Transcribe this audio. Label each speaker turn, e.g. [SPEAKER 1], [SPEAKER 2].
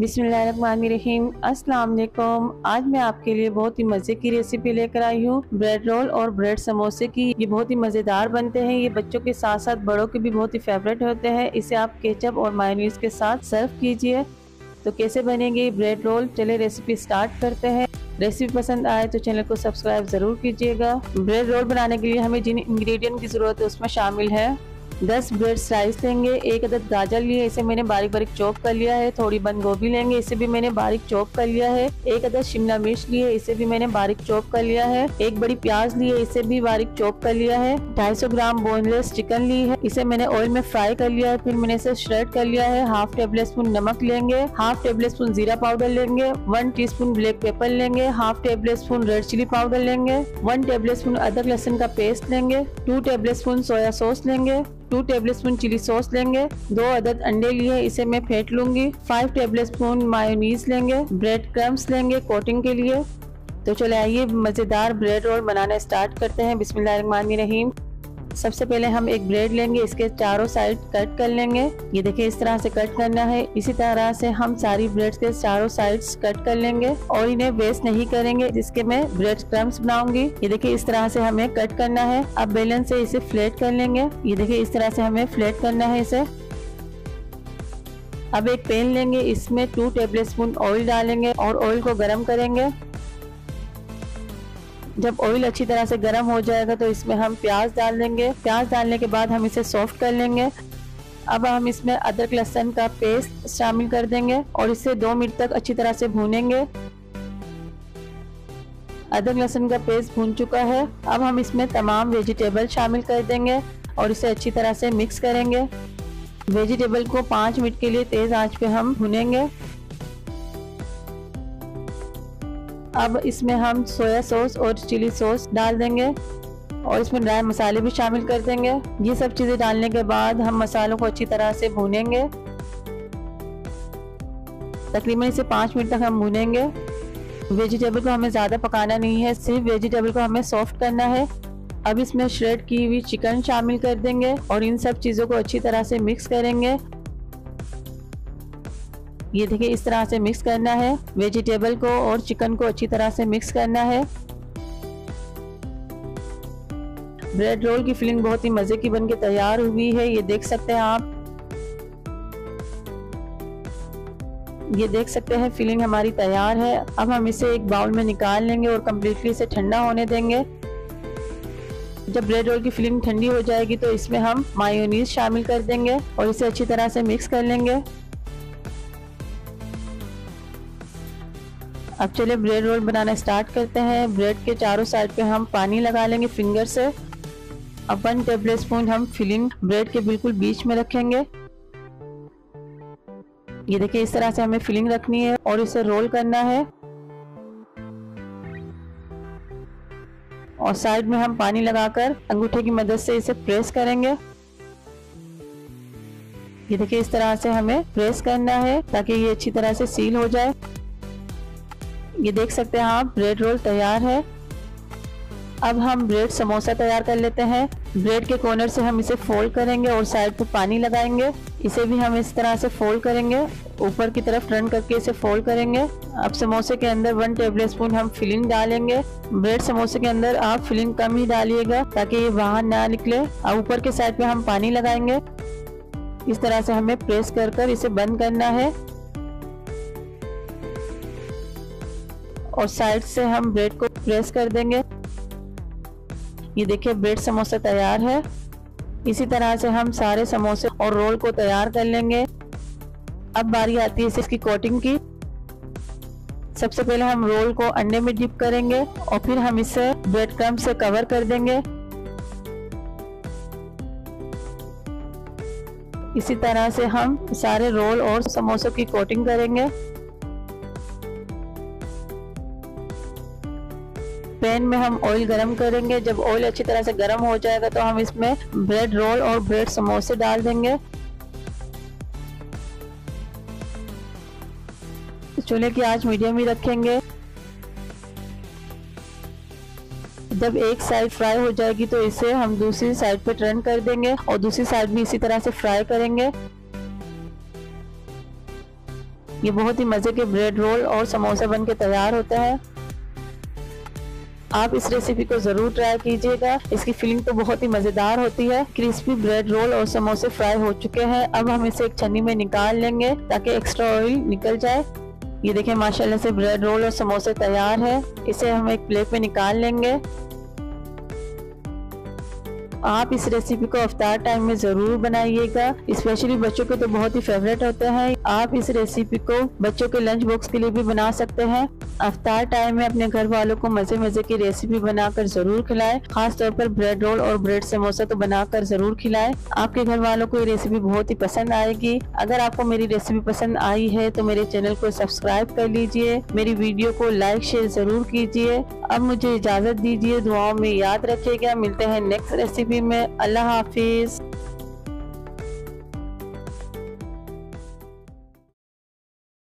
[SPEAKER 1] बिस्मिल्लाहिर्रहमानिर्रहीम। अस्सलाम वालेकुम। आज मैं आपके लिए बहुत ही मज़े की रेसिपी लेकर आई हूँ, ब्रेड रोल और ब्रेड समोसे की। ये बहुत ही मज़ेदार बनते हैं। ये बच्चों के साथ साथ बड़ों के भी बहुत ही फेवरेट होते हैं। इसे आप केचप और मायोनीज के साथ सर्व कीजिए। तो कैसे बनेंगे ब्रेड रोल, चले रेसिपी स्टार्ट करते हैं। रेसिपी पसंद आए तो चैनल को सब्सक्राइब ज़रूर कीजिएगा। ब्रेड रोल बनाने के लिए हमें जिन इंग्रेडिएंट की ज़रूरत है उसमें शामिल है 10 ब्रेड स्लाइस लेंगे, 1 अदद गाजर लिए, इसे मैंने बारीक बारीक चॉप कर लिया है। थोड़ी बंद गोभी लेंगे, इसे भी मैंने बारीक चॉप कर लिया है। 1 अदद शिमला मिर्च लिए, इसे भी मैंने बारीक चॉप कर लिया है। 1 बड़ी प्याज लिए, इसे भी बारीक चॉप कर लिया है। 250 ग्राम बोनलेस चिकन ली है, इसे मैंने ऑयल में फ्राई कर लिया है, फिर मैंने इसे श्रेड कर लिया है। हाफ टेबल स्पून नमक लेंगे, हाफ टेबल स्पून जीरा पाउडर लेंगे, 1 टीस्पून ब्लैक पेपर लेंगे, half tablespoon red chilli powder लेंगे, 1 टेबल स्पून अदरक लहसुन का पेस्ट लेंगे, 2 टेबल स्पून सोया सॉस लेंगे, 2 टेबल स्पून चिली सॉस लेंगे, 2 अदद अंडे लिए, इसे मैं फेंट लूंगी। 5 टेबल स्पून मायोनीज लेंगे, ब्रेड क्रम्स लेंगे कोटिंग के लिए। तो चले आइए मजेदार ब्रेड रोल बनाना स्टार्ट करते हैं। बिस्मिल्लाहिर्रहमानिर्रहीम। सबसे पहले हम एक ब्रेड लेंगे, इसके चारों साइड कट कर लेंगे। ये देखिए इस तरह से कट करना है। इसी तरह से हम सारी ब्रेड के चारों साइड्स कट कर लेंगे और इन्हें वेस्ट नहीं करेंगे, जिसके मैं ब्रेड क्रम्स बनाऊंगी। ये देखिए इस तरह से हमें कट करना है। अब बेलन से इसे फ्लैट कर लेंगे। ये देखिए इस तरह से हमें फ्लैट करना है इसे। अब एक पैन लेंगे, इसमें 2 टेबल स्पून ऑयल डालेंगे और ऑयल को गर्म करेंगे। जब ऑयल अच्छी तरह से गर्म हो जाएगा तो इसमें हम प्याज डाल देंगे। प्याज डालने के बाद हम इसे सॉफ्ट कर लेंगे। अब हम इसमें अदरक लहसुन का पेस्ट शामिल कर देंगे और इसे 2 मिनट तक अच्छी तरह से भूनेंगे। अदरक लहसुन का पेस्ट भून चुका है। अब हम इसमें तमाम वेजिटेबल शामिल कर देंगे और इसे अच्छी तरह से मिक्स करेंगे। वेजिटेबल को 5 मिनट के लिए तेज आंच पे हम भूनेंगे। अब इसमें हम सोया सॉस और चिली सॉस डाल देंगे और इसमें ड्राई मसाले भी शामिल कर देंगे। ये सब चीजें डालने के बाद हम मसालों को अच्छी तरह से भूनेंगे। तकरीबन इसे 5 मिनट तक हम भूनेंगे। वेजिटेबल को हमें ज़्यादा पकाना नहीं है, सिर्फ वेजिटेबल को हमें सॉफ्ट करना है। अब इसमें श्रेड की हुई चिकन शामिल कर देंगे और इन सब चीज़ों को अच्छी तरह से मिक्स करेंगे। ये देखिए इस तरह से मिक्स करना है। वेजिटेबल को और चिकन को अच्छी तरह से मिक्स करना है। ब्रेड रोल की फिलिंग बहुत ही मजे की बनके तैयार हुई है। ये देख सकते हैं आप, ये देख सकते हैं फिलिंग हमारी तैयार है। अब हम इसे एक बाउल में निकाल लेंगे और कम्प्लीटली इसे ठंडा होने देंगे। जब ब्रेड रोल की फिलिंग ठंडी हो जाएगी तो इसमें हम मायोनीज शामिल कर देंगे और इसे अच्छी तरह से मिक्स कर लेंगे। अब चलिए ब्रेड रोल बनाना स्टार्ट करते हैं। ब्रेड के चारों साइड पे हम पानी लगा लेंगे फिंगर से। अब 1 टेबल स्पून हम फिलिंग ब्रेड के बिल्कुल बीच में रखेंगे। ये देखिए इस तरह से हमें फिलिंग रखनी है और इसे रोल करना है और साइड में हम पानी लगाकर अंगूठे की मदद से इसे प्रेस करेंगे। ये देखिए इस तरह से हमें प्रेस करना है ताकि ये अच्छी तरह से सील हो जाए। ये देख सकते हैं आप, ब्रेड रोल तैयार है। अब हम ब्रेड समोसा तैयार कर लेते हैं। ब्रेड के कॉर्नर से हम इसे फोल्ड करेंगे और साइड पर पानी लगाएंगे। इसे भी हम इस तरह से फोल्ड करेंगे, ऊपर की तरफ टर्न करके इसे फोल्ड करेंगे। अब समोसे के अंदर 1 टेबल स्पून हम फिलिंग डालेंगे। ब्रेड समोसे के अंदर आप फिलिंग कम ही डालिएगा ताकि ये बाहर ना निकले। अब ऊपर के साइड पे हम पानी लगाएंगे। इस तरह से हमें प्रेस कर कर इसे बंद करना है और साइड से हम ब्रेड को प्रेस कर देंगे। ये देखिए ब्रेड समोसा तैयार है। इसी तरह से हम सारे समोसे और रोल को तैयार कर लेंगे। अब बारी आती है इसकी कोटिंग की। सबसे पहले हम रोल को अंडे में डिप करेंगे और फिर हम इसे ब्रेड क्रम्ब से कवर कर देंगे। इसी तरह से हम सारे रोल और समोसों की कोटिंग करेंगे। पैन में हम ऑयल गरम करेंगे। जब ऑयल अच्छी तरह से गरम हो जाएगा तो हम इसमें ब्रेड रोल और ब्रेड समोसे डाल देंगे। चूल्हे की आंच मीडियम ही रखेंगे। जब एक साइड फ्राई हो जाएगी तो इसे हम दूसरी साइड पे टर्न कर देंगे और दूसरी साइड भी इसी तरह से फ्राई करेंगे। ये बहुत ही मजे के ब्रेड रोल और समोसा बन के तैयार होता है। आप इस रेसिपी को जरूर ट्राई कीजिएगा। इसकी फीलिंग तो बहुत ही मजेदार होती है। क्रिस्पी ब्रेड रोल और समोसे फ्राई हो चुके हैं। अब हम इसे एक छन्नी में निकाल लेंगे ताकि एक्स्ट्रा ऑयल निकल जाए। ये देखें माशाल्लाह से ब्रेड रोल और समोसे तैयार है। इसे हम एक प्लेट में निकाल लेंगे। आप इस रेसिपी को इफ्तार टाइम में जरूर बनाइएगा, स्पेशली बच्चों के तो बहुत ही फेवरेट होते हैं। आप इस रेसिपी को बच्चों के लंच बॉक्स के लिए भी बना सकते हैं। इफ्तार टाइम में अपने घर वालों को मजे मजे की रेसिपी बनाकर जरूर खिलाएं। खास तौर पर ब्रेड रोल और ब्रेड समोसा तो बनाकर जरूर खिलाएं। आपके घर वालों को ये रेसिपी बहुत ही पसंद आएगी। अगर आपको मेरी रेसिपी पसंद आई है तो मेरे चैनल को सब्सक्राइब कर लीजिए, मेरी वीडियो को लाइक शेयर जरूर कीजिए। अब मुझे इजाजत दीजिए, दुआओं में याद रखिएगा। मिलते हैं नेक्स्ट रेसिपी में। अल्लाह हाफिज।